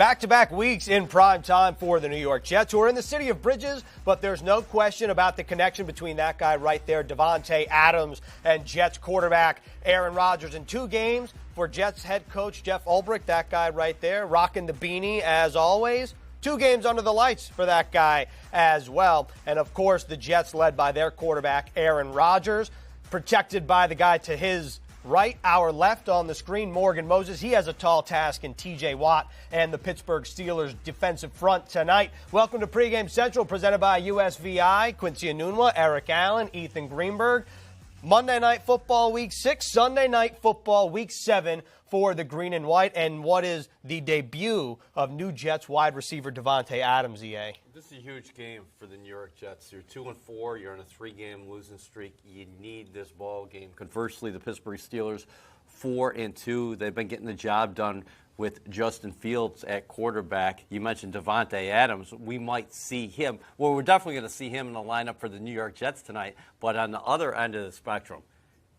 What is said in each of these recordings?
Back-to-back weeks in prime time for the New York Jets, who are in the city of Bridges, but there's no question about the connection between that guy right there, Davante Adams, and Jets quarterback Aaron Rodgers. In 2 games for Jets head coach Jeff Ulbrich, that guy right there, rocking the beanie as always. 2 games under the lights for that guy as well. And, of course, the Jets led by their quarterback Aaron Rodgers, protected by the guy to his right, our left on the screen, Morgan Moses. He has a tall task in TJ Watt and the Pittsburgh Steelers defensive front tonight. Welcome to Pregame Central, presented by USVI. Quincy Enunwa, Eric Allen, Ethan Greenberg. Monday Night Football Week 6, Sunday Night Football Week 7 for the Green and White, and what is the debut of new Jets wide receiver Davante Adams, EA. This is a huge game for the New York Jets. You're 2-4. You're on a 3-game losing streak. You need this ball game. Conversely, the Pittsburgh Steelers 4-2. They've been getting the job done with Justin Fields at quarterback. You mentioned Davante Adams. We might see him. Well, we're definitely going to see him in the lineup for the New York Jets tonight. But on the other end of the spectrum,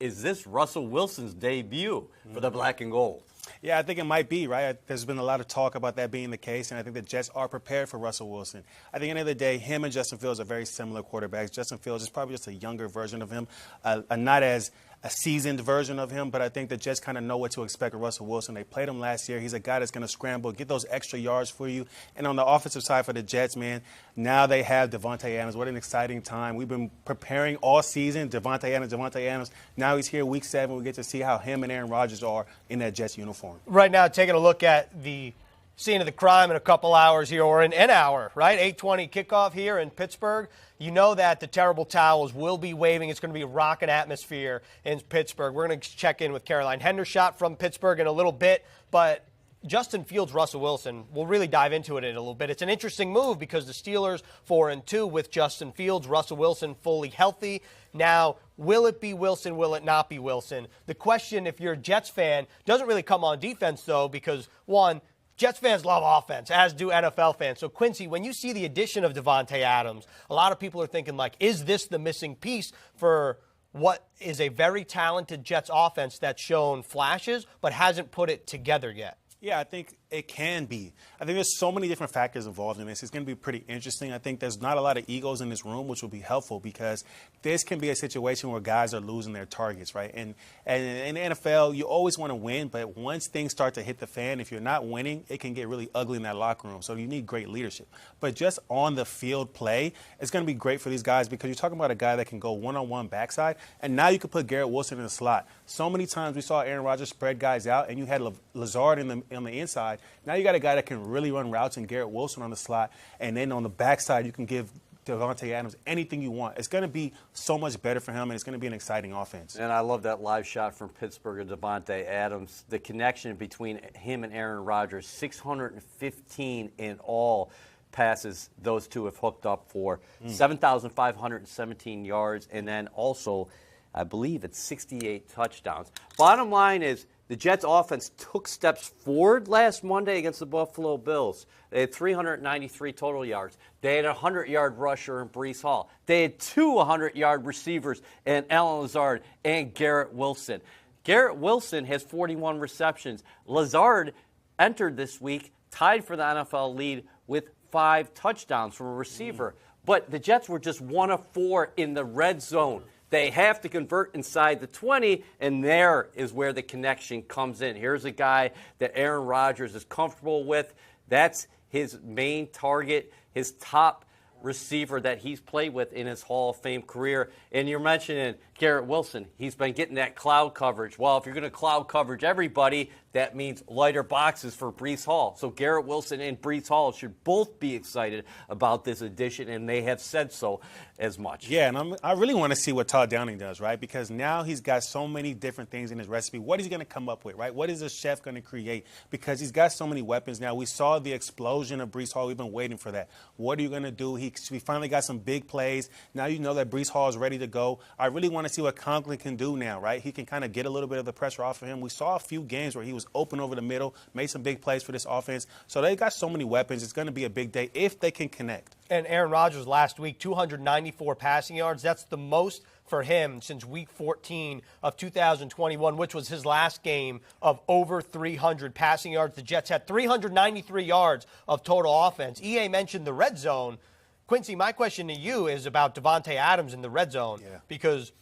is this Russell Wilson's debut for the black and gold? Yeah, I think it might be, right? There's been a lot of talk about that being the case, and I think the Jets are prepared for Russell Wilson. I think at the end of the day, him and Justin Fields are very similar quarterbacks. Justin Fields is probably just a younger version of him, not as a seasoned version of him, but I think the Jets kind of know what to expect of Russell Wilson. They played him last year. He's a guy that's going to scramble, get those extra yards for you. And on the offensive side for the Jets, man, now they have Davante Adams. What an exciting time. We've been preparing all season, Davante Adams. Now he's here week 7. We get to see how him and Aaron Rodgers are in that Jets uniform. Right now, taking a look at the scene of the crime in a couple hours here, or in an hour, right? 8:20 kickoff here in Pittsburgh. You know that the terrible towels will be waving. It's going to be a rocking atmosphere in Pittsburgh. We're going to check in with Caroline Hendershot from Pittsburgh in a little bit, but Justin Fields, Russell Wilson, we'll really dive into it in a little bit. It's an interesting move because the Steelers 4-2 with Justin Fields, Russell Wilson fully healthy. Now, will it be Wilson? Will it not be Wilson? The question, if you're a Jets fan, doesn't really come on defense, though, because, one, Jets fans love offense, as do NFL fans. So, Quincy, when you see the addition of Davante Adams, a lot of people are thinking, like, is this the missing piece for what is a very talented Jets offense that's shown flashes but hasn't put it together yet? Yeah, I think it can be. I think there's so many different factors involved in this. It's going to be pretty interesting. I think there's not a lot of egos in this room, which will be helpful because this can be a situation where guys are losing their targets, right? And in the NFL, you always want to win, but once things start to hit the fan, if you're not winning, it can get really ugly in that locker room. So you need great leadership. But just on the field play, it's going to be great for these guys because you're talking about a guy that can go one-on-one backside, and now you can put Garrett Wilson in the slot. So many times we saw Aaron Rodgers spread guys out, and you had Lazard on the inside. Now you got a guy that can really run routes and Garrett Wilson on the slot, and then on the backside you can give Davante Adams anything you want. It's going to be so much better for him, and it's going to be an exciting offense. And I love that live shot from Pittsburgh of Davante Adams. The connection between him and Aaron Rodgers, 615 in all passes those two have hooked up for, 7,517 yards, and then also, I believe it's 68 touchdowns. Bottom line is, the Jets' offense took steps forward last Monday against the Buffalo Bills. They had 393 total yards. They had a 100-yard rusher in Breece Hall. They had 2 100-yard receivers in Allen Lazard and Garrett Wilson. Garrett Wilson has 41 receptions. Lazard entered this week tied for the NFL lead with 5 touchdowns from a receiver. But the Jets were just 1 of 4 in the red zone. They have to convert inside the 20, and there is where the connection comes in. Here's a guy that Aaron Rodgers is comfortable with. That's his main target, his top receiver that he's played with in his Hall of Fame career. And you're mentioning Garrett Wilson. He's been getting that cloud coverage. Well, if you're going to cloud coverage everybody, that means lighter boxes for Breece Hall. So Garrett Wilson and Breece Hall should both be excited about this addition, and they have said so as much. Yeah, and I really want to see what Todd Downing does, right? Because now he's got so many different things in his recipe. What is he going to come up with, right? What is the chef going to create? Because he's got so many weapons now. We saw the explosion of Breece Hall. We've been waiting for that. What are you going to do? We finally got some big plays. Now you know that Breece Hall is ready to go. I really want to see what Conklin can do now, right? He can kind of get a little bit of the pressure off of him. We saw a few games where he was open over the middle, made some big plays for this offense. So they got so many weapons. It's going to be a big day if they can connect. And Aaron Rodgers last week, 294 passing yards. That's the most for him since week 14 of 2021, which was his last game of over 300 passing yards. The Jets had 393 yards of total offense. EA mentioned the red zone. Quincy, my question to you is about Davante Adams in the red zone, because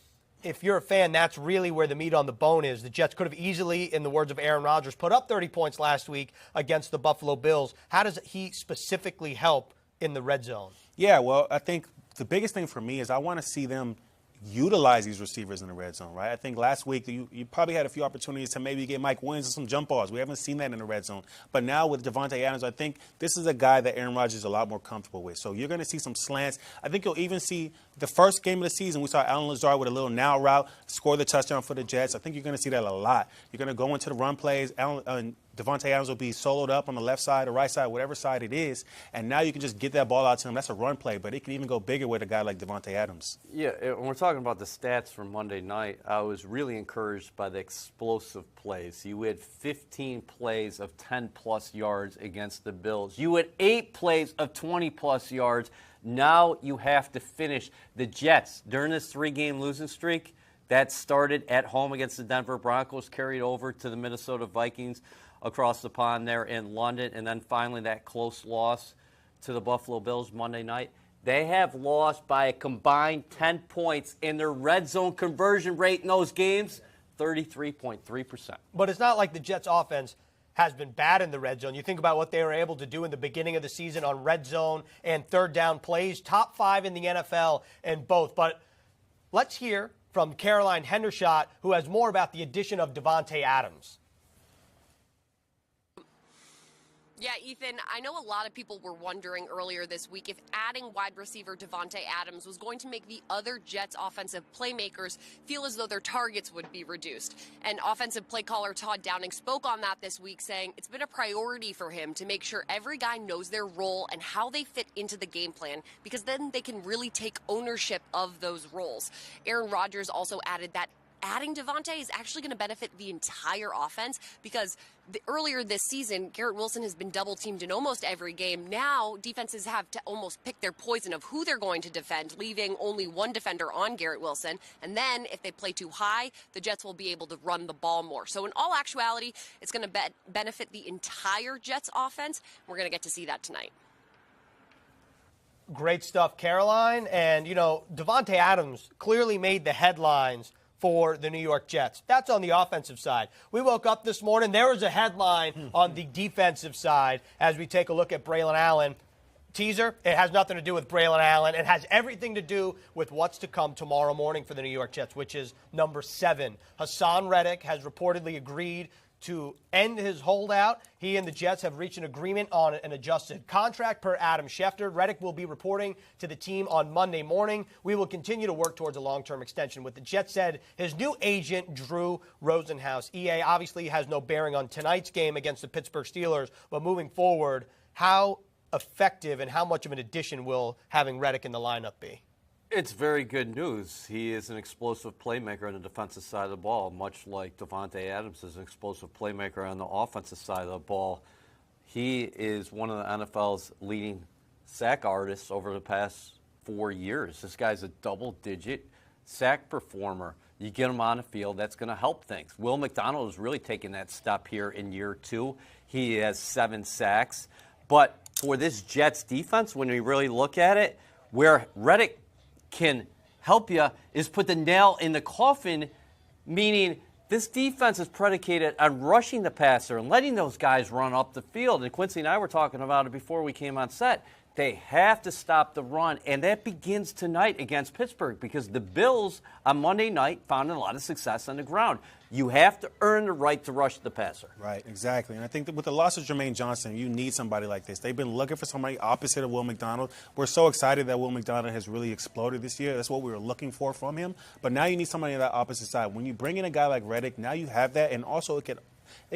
if you're a fan, that's really where the meat on the bone is. The Jets could have easily, in the words of Aaron Rodgers, put up 30 points last week against the Buffalo Bills. How does he specifically help in the red zone? Yeah, well, I think the biggest thing for me is I want to see them utilize these receivers in the red zone, right? I think last week you probably had a few opportunities to maybe get Mike Williams and some jump balls. We haven't seen that in the red zone. But now with Davante Adams, I think this is a guy that Aaron Rodgers is a lot more comfortable with. So you're going to see some slants. I think you'll even see the first game of the season, we saw Allen Lazard with a little now route, score the touchdown for the Jets. I think you're going to see that a lot. You're going to go into the run plays. Davante Adams will be soloed up on the left side or right side, whatever side it is, and now you can just get that ball out to him. That's a run play, but it can even go bigger with a guy like Davante Adams. Yeah, when we're talking about the stats from Monday night, I was really encouraged by the explosive plays. You had 15 plays of 10-plus yards against the Bills. You had 8 plays of 20-plus yards. Now you have to finish. The Jets, during this 3-game losing streak, that started at home against the Denver Broncos, carried over to the Minnesota Vikings across the pond there in London, and then finally that close loss to the Buffalo Bills Monday night. They have lost by a combined 10 points in their red zone conversion rate in those games, 33.3%. But it's not like the Jets' offense has been bad in the red zone. You think about what they were able to do in the beginning of the season on red zone and third down plays, top 5 in the NFL in both. But let's hear from Caroline Hendershot, who has more about the addition of Davante Adams. Yeah, Ethan, I know a lot of people were wondering earlier this week if adding wide receiver Davante Adams was going to make the other Jets offensive playmakers feel as though their targets would be reduced. And offensive play caller Todd Downing spoke on that this week, saying it's been a priority for him to make sure every guy knows their role and how they fit into the game plan, because then they can really take ownership of those roles. Aaron Rodgers also added that adding Davante is actually going to benefit the entire offense, because earlier this season, Garrett Wilson has been double-teamed in almost every game. Now, defenses have to almost pick their poison of who they're going to defend, leaving only one defender on Garrett Wilson. And then, if they play too high, the Jets will be able to run the ball more. So, in all actuality, it's going to benefit the entire Jets offense. We're going to get to see that tonight. Great stuff, Caroline. And, you know, Davante Adams clearly made the headlines for the New York Jets. That's on the offensive side. We woke up this morning, there was a headline on the defensive side as we take a look at Braylon Allen. Teaser, it has nothing to do with Braylon Allen. It has everything to do with what's to come tomorrow morning for the New York Jets, which is number 7. Hassan Reddick has reportedly agreed to end his holdout. He and the Jets have reached an agreement on an adjusted contract per Adam Schefter. Reddick will be reporting to the team on Monday morning. We will continue to work towards a long-term extension with the Jets, said his new agent, Drew Rosenhaus. EA obviously has no bearing on tonight's game against the Pittsburgh Steelers, but moving forward, how effective and how much of an addition will having Reddick in the lineup be? It's very good news. He is an explosive playmaker on the defensive side of the ball, much like Davante Adams is an explosive playmaker on the offensive side of the ball. He is one of the NFL's leading sack artists over the past 4 years. This guy's a double-digit sack performer. You get him on the field, that's going to help things. Will McDonald is really taking that step here in year 2. He has 7 sacks. But for this Jets defense, when we really look at it, where Reddick can help you is put the nail in the coffin, meaning this defense is predicated on rushing the passer and letting those guys run up the field. And Quincy and I were talking about it before we came on set. They have to stop the run, and that begins tonight against Pittsburgh, because the Bills on Monday night found a lot of success on the ground. You have to earn the right to rush the passer. Right, exactly. And I think that with the loss of Jermaine Johnson, you need somebody like this. They've been looking for somebody opposite of Will McDonald. We're so excited that Will McDonald has really exploded this year. That's what we were looking for from him. But now you need somebody on that opposite side. When you bring in a guy like Reddick, now you have that, and also it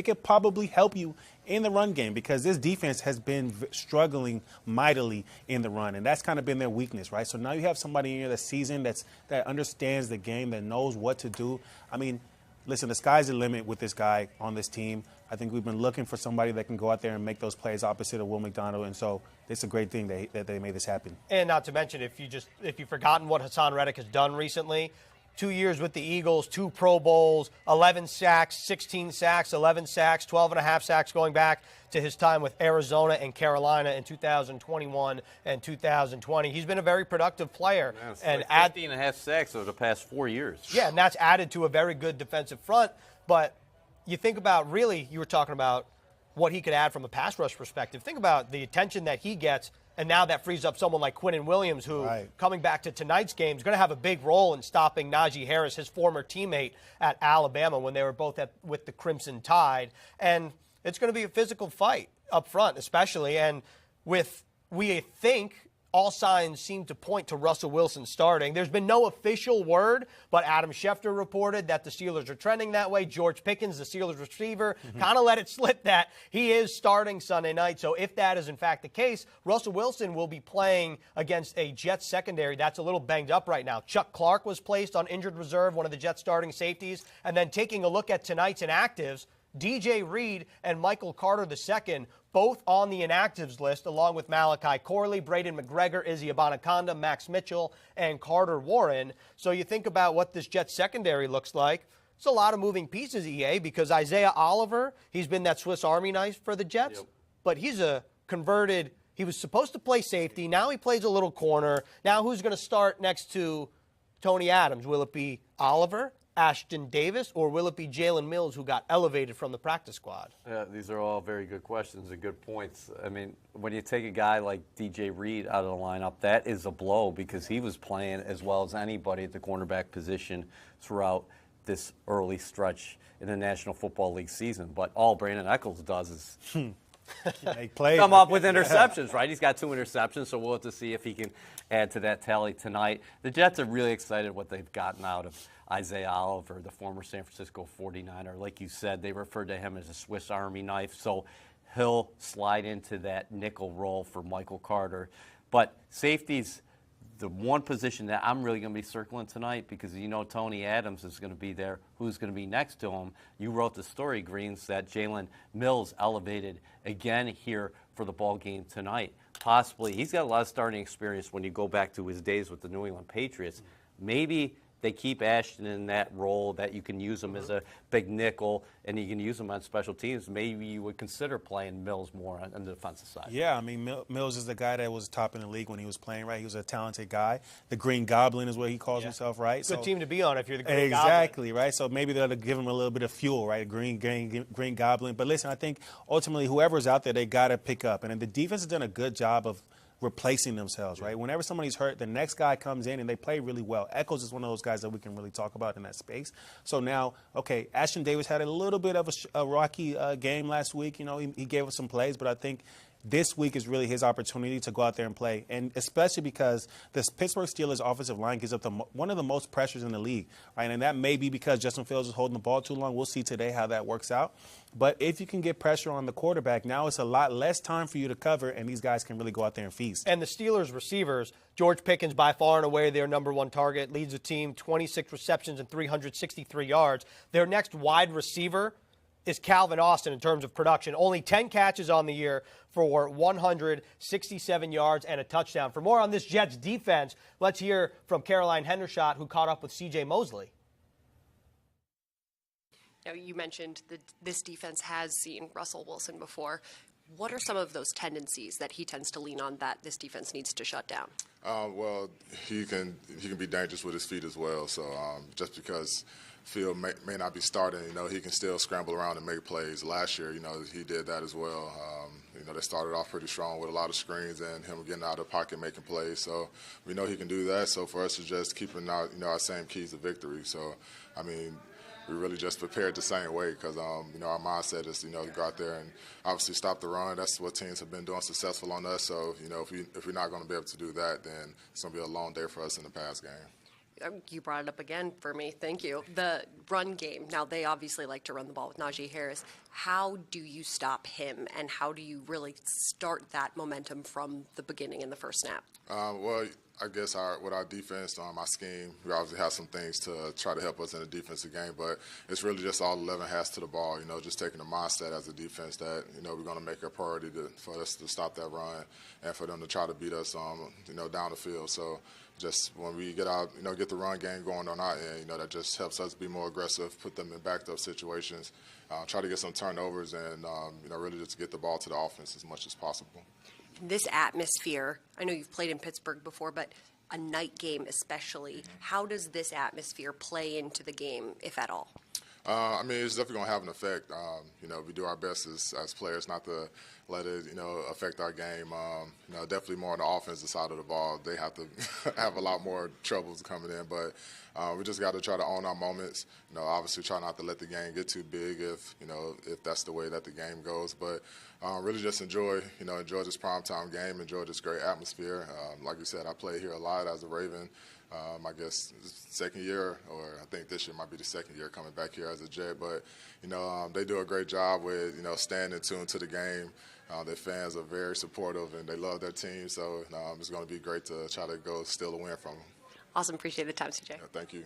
could probably help you in the run game, because this defense has been struggling mightily in the run, and that's kind of been their weakness, right? So now you have somebody in here that's seasoned, that understands the game, that knows what to do. I mean, listen, the sky's the limit with this guy on this team. I think we've been looking for somebody that can go out there and make those plays opposite of Will McDonald, and so it's a great thing that they made this happen. And not to mention, if you've forgotten what Hassan Reddick has done recently, 2 years with the Eagles, 2 Pro Bowls, 11 sacks, 16 sacks, 11 sacks, 12.5 sacks going back to his time with Arizona and Carolina in 2021 and 2020. He's been a very productive player. Man, and like 15.5 sacks over the past 4 years. Yeah, and that's added to a very good defensive front. But you think about, really, you were talking about what he could add from a pass rush perspective. Think about the attention that he gets, and now that frees up someone like Quinnen Williams, who, coming back to tonight's game, is going to have a big role in stopping Najee Harris, his former teammate at Alabama when they were both with the Crimson Tide. And it's going to be a physical fight up front, especially. And we think all signs seem to point to Russell Wilson starting. There's been no official word, but Adam Schefter reported that the Steelers are trending that way. George Pickens, the Steelers receiver, kind of let it slip that he is starting Sunday night. So if that is in fact the case, Russell Wilson will be playing against a Jets secondary that's a little banged up right now. Chuck Clark was placed on injured reserve, one of the Jets starting safeties. And then taking a look at tonight's inactives, DJ Reed and Michael Carter II, both on the inactives list, along with Malachi Corley, Braden McGregor, Izzy Abanikanda, Max Mitchell, and Carter Warren. So you think about what this Jets secondary looks like. It's a lot of moving pieces, EA, because Isaiah Oliver, he's been that Swiss Army knife for the Jets, but he's a converted – he was supposed to play safety. Now he plays a little corner. Now who's going to start next to Tony Adams? Will it be Oliver, Ashton Davis, or will it be Jalen Mills, who got elevated from the practice squad? Yeah, these are all very good questions and good points. I mean, when you take a guy like DJ Reed out of the lineup, that is a blow because he was playing as well as anybody at the cornerback position throughout this early stretch in the National Football League season. But all Brandon Echols does is come up with interceptions, right? He's got 2 interceptions, so we'll have to see if he can add to that tally tonight. The Jets are really excited what they've gotten out of Isaiah Oliver, the former San Francisco 49er. Like you said, they referred to him as a Swiss Army knife, so he'll slide into that nickel role for Michael Carter. But safety's the one position that I'm really going to be circling tonight because you know Tony Adams is going to be there. Who's going to be next to him? You wrote the story, Greens, that Jalen Mills elevated again here for the ball game tonight. Possibly. He's got a lot of starting experience when you go back to his days with the New England Patriots. Maybe they keep Ashton in that role that you can use him as a big nickel and you can use him on special teams. Maybe you would consider playing Mills more on the defensive side. Yeah, I mean, Mills is the guy that was top in the league when he was playing, right? He was a talented guy. The Green Goblin is what he calls himself, right? Good team to be on if you're the Green Goblin. Exactly, right? So maybe they'll give him a little bit of fuel, right? Green Goblin. But listen, I think ultimately whoever's out there, they got to pick up. And the defense has done a good job of replacing themselves, right? Whenever somebody's hurt, the next guy comes in and they play really well. Echols is one of those guys that we can really talk about in that space. So now, okay, Ashton Davis had a little bit of a rocky game last week. You know, he gave us some plays, but I think this week is really his opportunity to go out there and play, and especially because this Pittsburgh Steelers offensive line gives up one of the most pressures in the league, right? And that may be because Justin Fields is holding the ball too long. We'll see today how that works out. But if you can get pressure on the quarterback, now it's a lot less time for you to cover, and these guys can really go out there and feast. And the Steelers receivers, George Pickens by far and away their number one target, leads the team, 26 receptions and 363 yards. Their next wide receiver is Calvin Austin in terms of production. Only 10 catches on the year for 167 yards and a touchdown. For more on this Jets defense, let's hear from Caroline Hendershot, who caught up with C.J. Mosley. Now, you mentioned that this defense has seen Russell Wilson before. What are some of those tendencies that he tends to lean on that this defense needs to shut down? Well, he can be dangerous with his feet as well. So just because Field may not be starting, you know, he can still scramble around and make plays. Last year, you know, he did that as well. You know, they started off pretty strong with a lot of screens and him getting out of the pocket making plays. So we know he can do that. So for us, it's just keeping our, you know, our same keys to victory. So, I mean, we really just prepared the same way because, you know, our mindset is, you know, to go out there and obviously stop the run. That's what teams have been doing successful on us. So, you know, if we're not going to be able to do that, then it's going to be a long day for us in the pass game. You brought it up again for me. Thank you. The run game. Now, they obviously like to run the ball with Najee Harris. How do you stop him, and how do you really start that momentum from the beginning in the first snap? Well, I guess with our defense, our scheme, we obviously have some things to try to help us in the defensive game, but it's really just all 11 has to the ball, just taking the mindset as a defense that, we're going to make it a priority for us to stop that run and for them to try to beat us, down the field. So just when we get out, get the run game going on our end, that just helps us be more aggressive, put them in backed up situations, try to get some turnovers and, really just get the ball to the offense as much as possible. This atmosphere, I know you've played in Pittsburgh before, but a night game especially, how does this atmosphere play into the game, if at all? It's definitely going to have an effect. We do our best as players not to let it, affect our game. Definitely more on the offensive side of the ball. They have to have a lot more troubles coming in, but we just got to try to own our moments. Obviously try not to let the game get too big if that's the way that the game goes. But really just enjoy this primetime game, enjoy this great atmosphere. Like you said, I played here a lot as a Raven. I guess second year, or I think this year might be the second year coming back here as a Jet. But, they do a great job with, staying in tune to the game. Their fans are very supportive, and they love their team. So it's going to be great to try to go steal a win from them. Awesome. Appreciate the time, CJ. Yeah, thank you.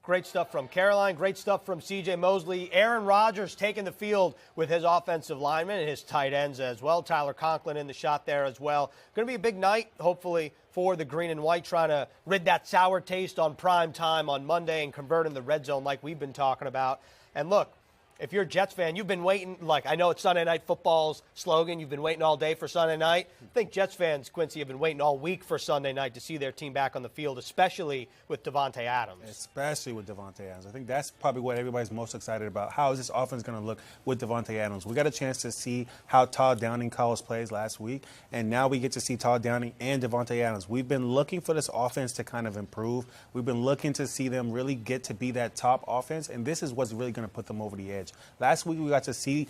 Great stuff from Caroline. Great stuff from C.J. Mosley. Aaron Rodgers taking the field with his offensive linemen and his tight ends as well. Tyler Conklin in the shot there as well. Going to be a big night, hopefully, for the green and white, trying to rid that sour taste on prime time on Monday and convert in the red zone like we've been talking about. And look, if you're a Jets fan, you've been waiting, I know it's Sunday Night Football's slogan, you've been waiting all day for Sunday night. I think Jets fans, Quincy, have been waiting all week for Sunday night to see their team back on the field, especially with Davante Adams. Especially with Davante Adams. I think that's probably what everybody's most excited about. How is this offense going to look with Davante Adams? We got a chance to see how Todd Downing calls plays last week, and now we get to see Todd Downing and Davante Adams. We've been looking for this offense to kind of improve. We've been looking to see them really get to be that top offense, and this is what's really going to put them over the edge. Last week, we got to see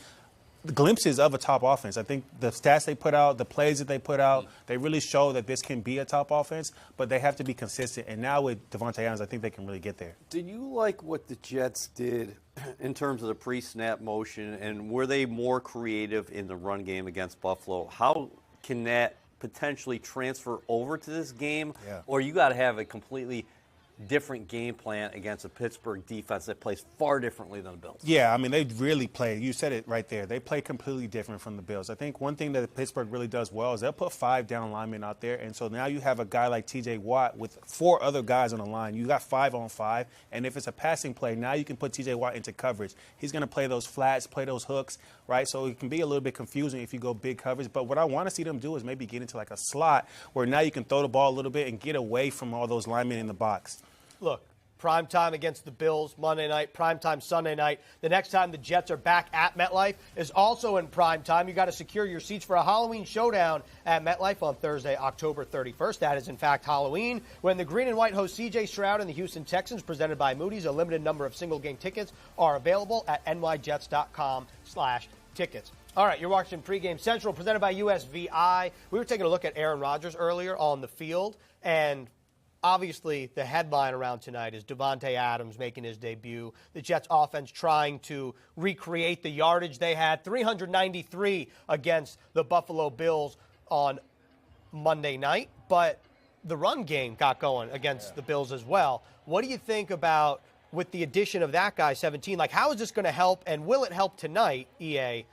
glimpses of a top offense. I think the stats they put out, the plays that they put out, they really show that this can be a top offense, but they have to be consistent. And now with Davante Adams, I think they can really get there. Did you like what the Jets did in terms of the pre-snap motion, and were they more creative in the run game against Buffalo? How can that potentially transfer over to this game? Yeah. Or you got to have a completely different game plan against a Pittsburgh defense that plays far differently than the Bills? Yeah, they really play. You said it right there. They play completely different from the Bills. I think one thing that Pittsburgh really does well is they'll put 5 down linemen out there, and so now you have a guy like T.J. Watt with 4 other guys on the line. You got 5 on 5, and if it's a passing play, now you can put T.J. Watt into coverage. He's going to play those flats, play those hooks, right? So it can be a little bit confusing if you go big coverage, but what I want to see them do is maybe get into like a slot where now you can throw the ball a little bit and get away from all those linemen in the box. Look, prime time against the Bills Monday night, prime time Sunday night. The next time the Jets are back at MetLife is also in prime time. You got to secure your seats for a Halloween showdown at MetLife on Thursday, October 31st. That is, in fact, Halloween, when the Green and White host C.J. Stroud and the Houston Texans, presented by Moody's. A limited number of single-game tickets are available at nyjets.com/tickets. All right, you're watching Pregame Central, presented by USVI. We were taking a look at Aaron Rodgers earlier on the field, and obviously, the headline around tonight is Davante Adams making his debut. The Jets offense trying to recreate the yardage they had, 393 against the Buffalo Bills on Monday night. But the run game got going against the Bills as well. What do you think about, with the addition of that guy, 17, how is this going to help, and will it help tonight, EA?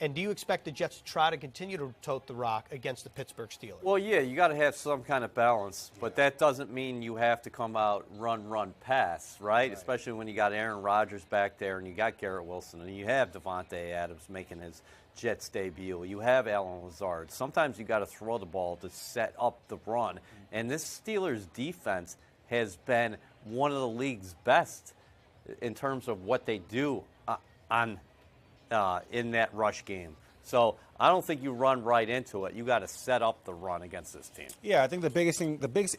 And do you expect the Jets to try to continue to tote the rock against the Pittsburgh Steelers? Well, yeah, you got to have some kind of balance, but that doesn't mean you have to come out run, pass, right? Especially when you got Aaron Rodgers back there and you got Garrett Wilson and you have Davante Adams making his Jets debut. You have Allen Lazard. Sometimes you got to throw the ball to set up the run. And this Steelers defense has been one of the league's best in terms of what they do in that rush game. So I don't think you run right into it. You got to set up the run against this team. Yeah, I think the biggest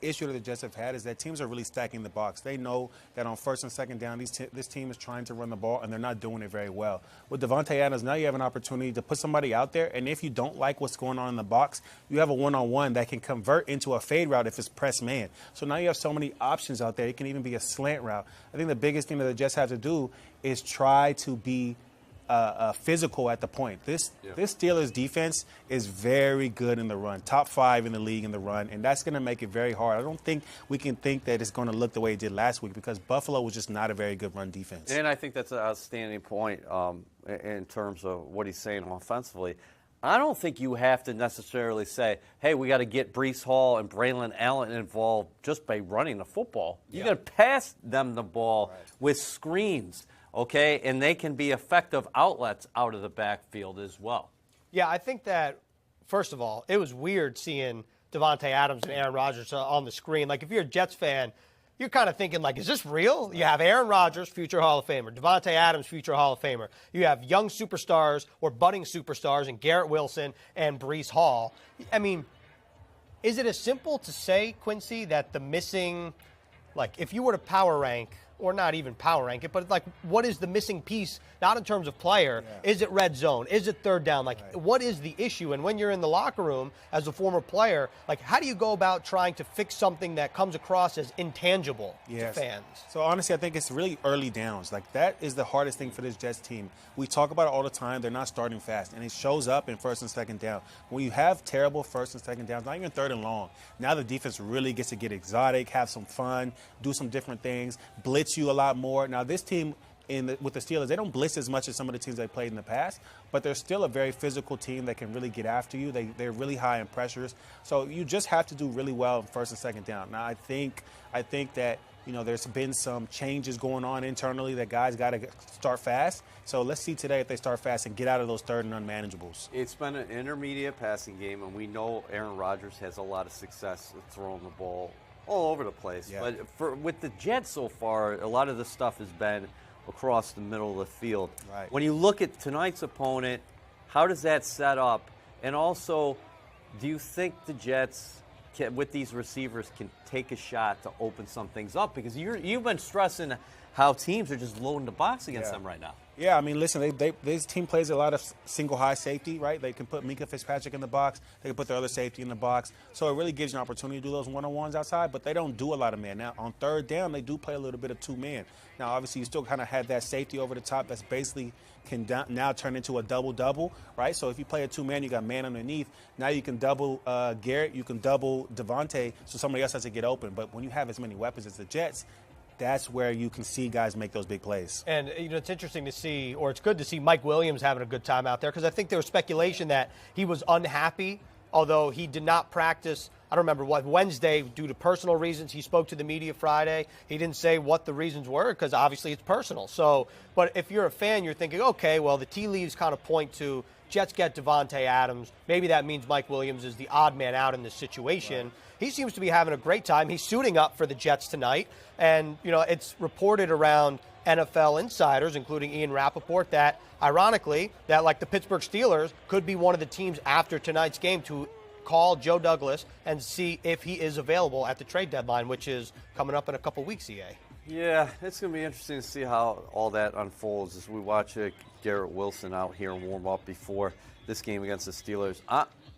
issue that the Jets have had is that teams are really stacking the box. They know that on first and second down, this team is trying to run the ball, and they're not doing it very well. With Davante Adams, now you have an opportunity to put somebody out there, and if you don't like what's going on in the box, you have a one-on-one that can convert into a fade route if it's press man. So now you have so many options out there. It can even be a slant route. I think the biggest thing that the Jets have to do is try to be physical at the point. This Steelers defense is very good in the run, top 5 in the league in the run, and that's going to make it very hard. I don't think we can think that it's going to look the way it did last week because Buffalo was just not a very good run defense. And I think that's an outstanding point in terms of what he's saying offensively. I don't think you have to necessarily say, hey, we got to get Breece Hall and Braylon Allen involved just by running the football. You got to pass them the ball with screens, okay? And they can be effective outlets out of the backfield as well. Yeah, I think that, first of all, it was weird seeing Davante Adams and Aaron Rodgers on the screen. Like, if you're a Jets fan, you're kind of thinking, like, is this real? You have Aaron Rodgers, future Hall of Famer. Davante Adams, future Hall of Famer. You have young superstars or budding superstars in Garrett Wilson and Breece Hall. I mean, is it as simple to say, Quincy, that the missing, like, if you were to power rank, or not even power rank it, but, like, what is the missing piece, not in terms of player? Yeah. Is it red zone? Is it third down? Like, what is the issue? And when you're in the locker room as a former player, like, how do you go about trying to fix something that comes across as intangible to fans? So, honestly, I think it's really early downs. Like, that is the hardest thing for this Jets team. We talk about it all the time. They're not starting fast, and it shows up in first and second down. When you have terrible first and second downs, not even third and long, now the defense really gets to get exotic, have some fun, do some different things, blitz you a lot more. Now, this team with the Steelers, they don't blitz as much as some of the teams they played in the past, but they're still a very physical team that can really get after you. They're really high in pressures. So you just have to do really well in first and second down. Now, I think that, you know, there's been some changes going on internally that guys got to start fast. So let's see today if they start fast and get out of those third and unmanageables. It's been an intermediate passing game, and we know Aaron Rodgers has a lot of success throwing the ball all over the place. Yeah. But with the Jets so far, a lot of the stuff has been across the middle of the field. Right. When you look at tonight's opponent, how does that set up? And also, do you think the Jets, with these receivers, can take a shot to open some things up? Because you've been stressing how teams are just loading the box against them right now. Yeah, I mean, listen, this team plays a lot of single high safety, right? They can put Minka Fitzpatrick in the box. They can put their other safety in the box. So it really gives you an opportunity to do those one-on-ones outside, but they don't do a lot of man. Now, on third down, they do play a little bit of two-man. Now, obviously, you still kind of have that safety over the top that's basically can now turn into a double-double, right? So if you play a two-man, you got man underneath. Now you can double Garrett, you can double Davante, so somebody else has to get open. But when you have as many weapons as the Jets, that's where you can see guys make those big plays. And, you know, it's interesting to see, or it's good to see Mike Williams having a good time out there, because I think there was speculation that he was unhappy, although he did not practice, I don't remember what, Wednesday due to personal reasons. He spoke to the media Friday. He didn't say what the reasons were, because obviously it's personal. So, but if you're a fan, you're thinking, okay, well, the tea leaves kind of point to Jets get Davante Adams. Maybe that means Mike Williams is the odd man out in this situation. Right. He seems to be having a great time. He's suiting up for the Jets tonight. And, you know, it's reported around NFL insiders, including Ian Rappaport, that, ironically, that like the Pittsburgh Steelers could be one of the teams after tonight's game to call Joe Douglas and see if he is available at the trade deadline, which is coming up in a couple weeks, EA. Yeah, it's going to be interesting to see how all that unfolds as we watch Garrett Wilson out here and warm up before this game against the Steelers.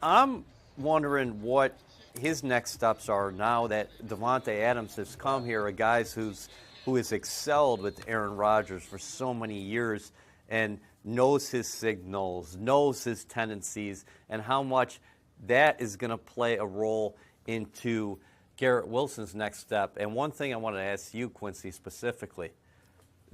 I'm wondering what his next steps are now that Davante Adams has come here, a guy who has excelled with Aaron Rodgers for so many years and knows his signals, knows his tendencies, and how much that is going to play a role into Garrett Wilson's next step. And one thing I wanted to ask you, Quincy, specifically,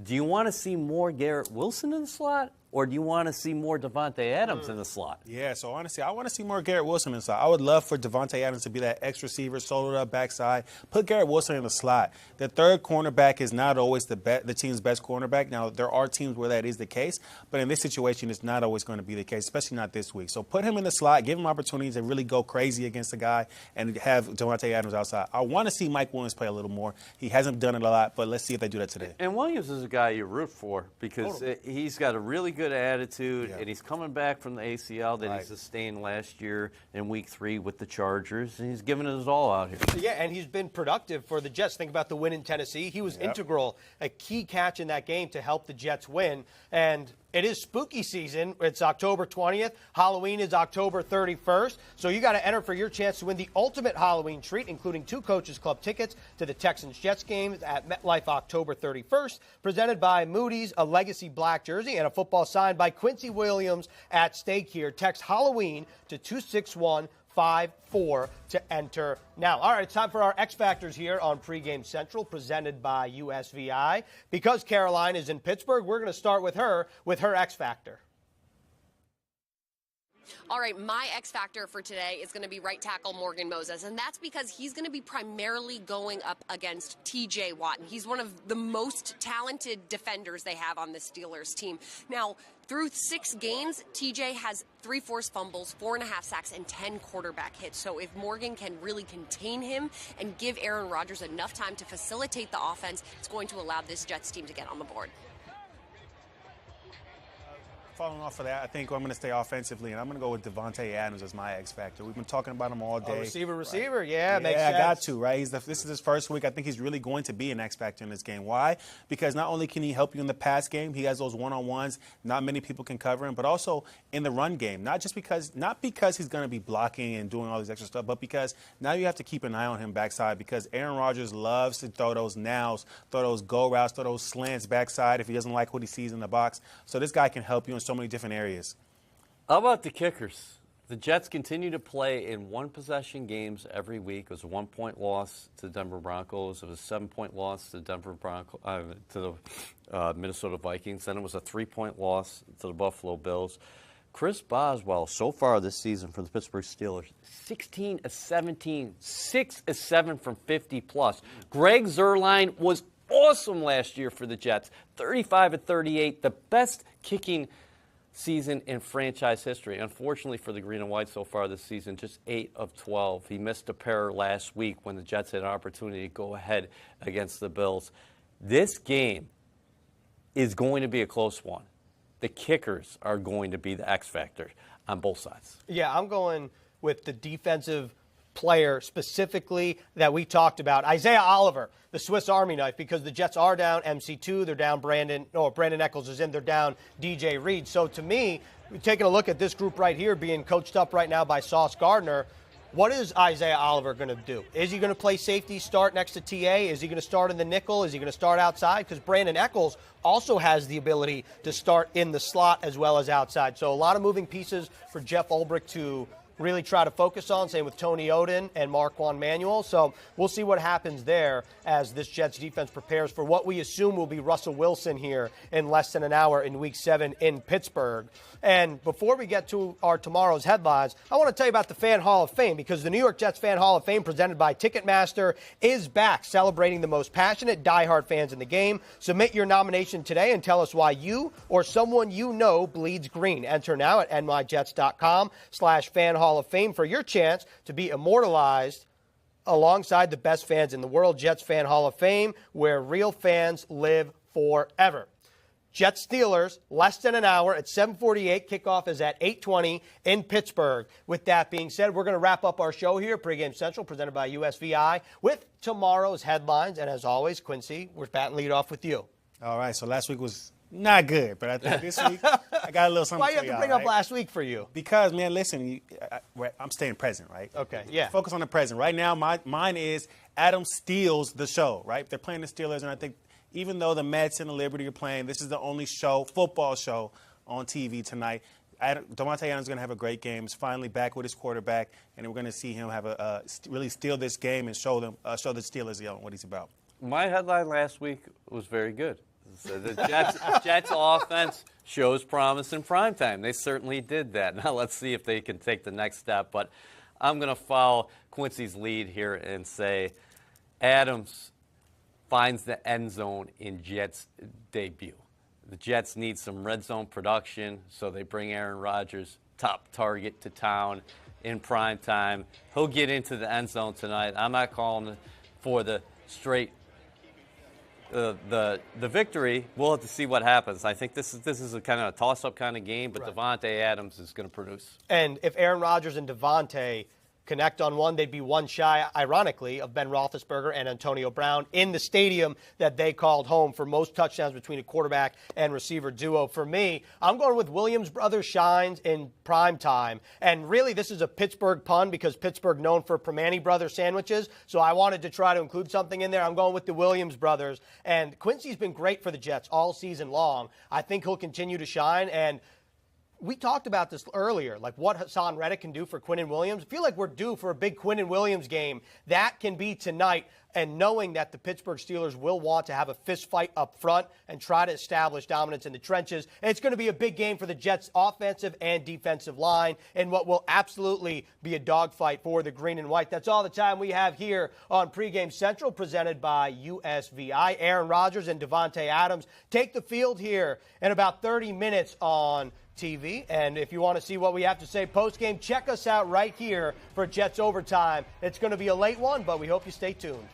do you want to see more Garrett Wilson in the slot, or do you want to see more Davante Adams in the slot? Yeah, so honestly, I want to see more Garrett Wilson in the slot. I would love for Davante Adams to be that X receiver, soloed up backside. Put Garrett Wilson in the slot. The third cornerback is not always the team's best cornerback. Now, there are teams where that is the case, but in this situation, it's not always going to be the case, especially not this week. So put him in the slot, give him opportunities to really go crazy against the guy, and have Davante Adams outside. I want to see Mike Williams play a little more. He hasn't done it a lot, but let's see if they do that today. And Williams is a guy you root for because he's got a really good attitude, and he's coming back from the ACL that he sustained last year in Week 3 with the Chargers, and he's giving it his all out here. Yeah, and he's been productive for the Jets. Think about the win in Tennessee. He was integral, a key catch in that game to help the Jets win. And It is spooky season. It's October 20th. Halloween is October 31st. So you got to enter for your chance to win the ultimate Halloween treat, including 2 Coaches Club tickets to the Texans-Jets games at MetLife October 31st, presented by Moody's, a Legacy black jersey, and a football signed by Quincy Williams at stake here. Text Halloween to 26154 to enter now. All right, it's time for our X Factors here on Pregame Central, presented by USVI. Because Caroline is in Pittsburgh, we're going to start with her X Factor. All right, my X factor for today is going to be right tackle Morgan Moses, and that's because he's going to be primarily going up against T.J. Watt. He's one of the most talented defenders they have on the Steelers team. Now, through 6 games, TJ has 3 forced fumbles, 4.5 sacks, and 10 quarterback hits. So if Morgan can really contain him and give Aaron Rodgers enough time to facilitate the offense, it's going to allow this Jets team to get on the board. Following off of that, I think I'm going to stay offensively, and I'm going to go with Davante Adams as my X factor. We've been talking about him all day. Receiver, right? yeah, makes sense. I got to, right? This is his first week. I think he's really going to be an X factor in this game. Why? Because not only can he help you in the pass game, he has those one-on-ones. Not many people can cover him, but also in the run game. Not because he's going to be blocking and doing all this extra stuff, but because now you have to keep an eye on him backside, because Aaron Rodgers loves to throw those nows, throw those go routes, throw those slants backside if he doesn't like what he sees in the box. So this guy can help you in so many different areas. How about the kickers? The Jets continue to play in one-possession games every week. It was a 1-point loss to the Denver Broncos. It was a 7-point loss to the Minnesota Vikings. Then it was a 3-point loss to the Buffalo Bills. Chris Boswell, so far this season for the Pittsburgh Steelers, 16 of 17, 6 of 7 from 50+. Greg Zuerlein was awesome last year for the Jets, 35 of 38, the best kicking season in franchise history. Unfortunately for the Green and White so far this season, just 8 of 12. He missed a pair last week when the Jets had an opportunity to go ahead against the Bills. This game is going to be a close one. The kickers are going to be the X factor on both sides. Yeah, I'm going with the defensive player specifically that we talked about, Isaiah Oliver, the Swiss Army knife, because the Jets are down MC2, they're down Brandon Echols is in, they're down DJ Reed. So to me, taking a look at this group right here being coached up right now by Sauce Gardner, what is Isaiah Oliver going to do? Is he going to play safety, start next to TA? Is he going to start in the nickel? Is he going to start outside? Because Brandon Echols also has the ability to start in the slot as well as outside. So a lot of moving pieces for Jeff Ulbrich to really try to focus on, same with Tony Oden and Marquand Manuel. So we'll see what happens there as this Jets defense prepares for what we assume will be Russell Wilson here in less than an hour in Week 7 in Pittsburgh. And before we get to our tomorrow's headlines, I want to tell you about the Fan Hall of Fame, because the New York Jets Fan Hall of Fame, presented by Ticketmaster, is back, celebrating the most passionate, diehard fans in the game. Submit your nomination today and tell us why you or someone you know bleeds green. Enter now at nyjets.com/Fan Hall of Fame for your chance to be immortalized alongside the best fans in the world. Jets Fan Hall of Fame, where real fans live forever. Jets Steelers, less than an hour at 7:48. Kickoff is at 8:20 in Pittsburgh. With that being said, we're going to wrap up our show here, Pregame Central, presented by USVI, with tomorrow's headlines. And as always, Quincy, we're batting lead off with you. All right, so last week was not good, but I think this week I got a little something. Why you have to bring up last week for you? Because, man, listen, I'm staying present, right? Okay, yeah. Focus on the present. Right now, mine is Adams steals the show, right? They're playing the Steelers, and I think even though the Mets and the Liberty are playing, this is the only football show on TV tonight. Davante Adams is going to have a great game. He's finally back with his quarterback, and we're going to see him have really steal this game and show the Steelers what he's about. My headline last week was very good. So the Jets offense shows promise in primetime. They certainly did that. Now let's see if they can take the next step. But I'm going to follow Quincy's lead here and say Adams finds the end zone in Jets' debut. The Jets need some red zone production, so they bring Aaron Rodgers, top target, to town in primetime. He'll get into the end zone tonight. I'm not calling for the straight the victory. We'll have to see what happens. I think this is a kind of a toss-up kind of game, but right. Davante Adams is going to produce. And if Aaron Rodgers and Davante connect on one. They'd be one shy, ironically, of Ben Roethlisberger and Antonio Brown in the stadium that they called home for most touchdowns between a quarterback and receiver duo. For me, I'm going with Williams brothers shines in prime time. And really, this is a Pittsburgh pun because Pittsburgh known for Primanti Brothers sandwiches. So I wanted to try to include something in there. I'm going with the Williams brothers. And Quincy's been great for the Jets all season long. I think he'll continue to shine. And we talked about this earlier, like what Hassan Reddick can do for Quinnen Williams. I feel like we're due for a big Quinnen Williams game. That can be tonight, and knowing that the Pittsburgh Steelers will want to have a fist fight up front and try to establish dominance in the trenches. And it's going to be a big game for the Jets' offensive and defensive line and what will absolutely be a dogfight for the green and white. That's all the time we have here on Pregame Central, presented by USVI. Aaron Rodgers and Davante Adams take the field here in about 30 minutes on TV. And if you want to see what we have to say post-game, check us out right here for Jets Overtime. It's going to be a late one, but we hope you stay tuned.